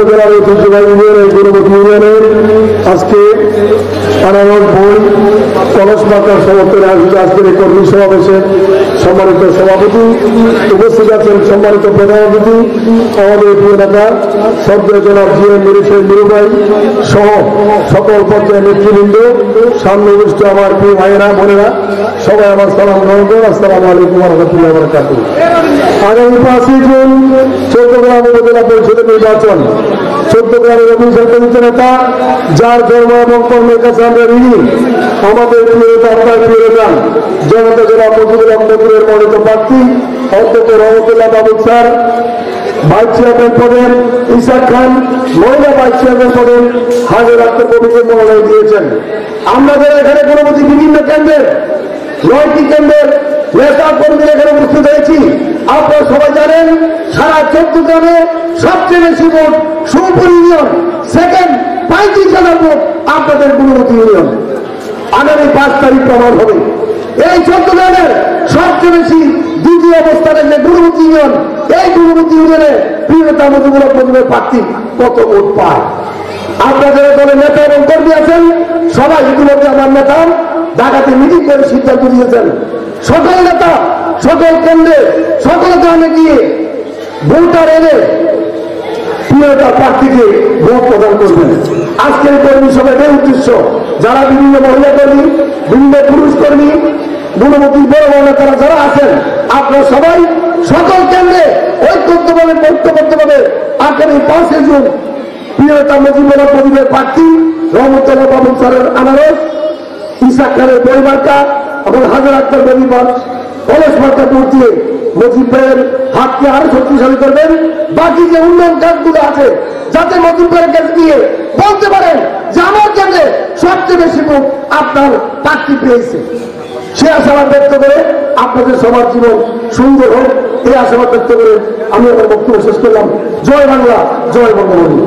উপজেলার ঐতিহ্যবাহী ইউনিয়নের গুরুমুখী ইউনিয়নের আজকে আনারস বই কলস মাতার সমর্থনে আয়োজিত আজকের এই কর্মী সমাবেশে সম্মানিত সভাপতি উপস্থিত আছেন সম্মানিত প্রধান অতিথি আমাদের প্রিয় নেতা শ্রদ্ধেয় জনাব জিএম মিরু ভাই সহ সকল পর্যায়ের নেতৃবৃন্দ সামনে উপস্থিত আমার প্রিয় ভাইয়েরা বোনেরা সবাই আমার সালাম গ্রহণ করুন। আসসালামু আলাইকুম ওয়া রাহমাতুল্লাহি ওয়া বারাকাতুহু। আগামী 5ই জুন চৌদ্দগ্রাম উপজেলা পরিষদের নির্বাচন। চৌদ্দগ্রামের অভিষেক নেতা যার ধর্ম এবং কর্মের কাছে আমরা ঋণী আমাদের প্রিয় নেতা আপনার প্রিয় নেতা জনতা জেলা মজিবুর রহমতুল্লাহের মনোনীত প্রার্থী অধ্যক্ষ রহমতুল্লাহ বাবু স্যার ভাইস চেয়ারম্যান পদের ইসাক খান, মহিলা ভাইস চেয়ারম্যান পদের হাজার আক্তার কবিকে মনোনয়ন দিয়েছেন। আমাদের এখানে গুণমতি বিভিন্ন কেন্দ্রের 9টি কেন্দ্রের নেতা কর্মীরা এখানে উপস্থিত হয়েছি। আপনারা সবাই জানেন সারা চৌদ্দগ্রামে সবচেয়ে বেশি vote Sompur union, second 35,000 vote আপনাদের গুণমতি ইউনিয়ন। আগামী 5 তারিখ প্রমাণ হবে এই চৌদ্দগ্রামের সবচেয়ে বেশি দ্বিতীয় অবস্থানে যে গুণমতি ইউনিয়ন, এই গুণমতি ইউনিয়নে প্রিয়তা মজিবুর রহমতের প্রার্থী কত ভোট পায়। আপনাদের দলের নেতা এবং কর্মী আছেন সবাই ইতিমধ্যে আমার নেতা ঢাকাতে মিটিং করে সিদ্ধান্ত দিয়েছেন সকল নেতা সকল কেন্দ্রে সকল গ্রামে গিয়ে ভোটার এনে প্রিয়তা প্রার্থীকে ভোট প্রদান করবেন। আজকের কর্মী সভায় উদ্দেশ্য যারা বিভিন্ন মহিলা কর্মী, বিভিন্ন পুরুষ কর্মী, গুণমতি বড় বড় নেতারা যারা আছেন আপনারা সবাই সকল কেন্দ্রে ঐক্যবদ্ধভাবে ঐক্যবদ্ধভাবে আগামী 5 জুন প্রিয়তা মজিবুর রহমতের প্রার্থী রহমতুল্লাহ বাবু স্যারের আনারস, ইসাক খানের পরিবারটা এবং হাজার আক্তার পরিবার কলেজ মার্কা ভোট দিয়ে মজিব ভাইয়ের হাতকে আরো শক্তিশালী করবেন। বাকি যে উন্নয়ন কাজগুলো আছে যাতে মজিব ভাইয়ের কাছে দিয়ে বলতে পারেন যে আমার কেন্দ্রে সবচেয়ে বেশি ভোট আপনার প্রার্থী পেয়েছে, সে আশাবাদ ব্যক্ত করে আপনাদের সবার জীবন সুন্দর হোক এই আশাবাদ ব্যক্ত করে আমি আমার বক্তব্য শেষ করলাম। জয় বাংলা, জয় বঙ্গবন্ধু।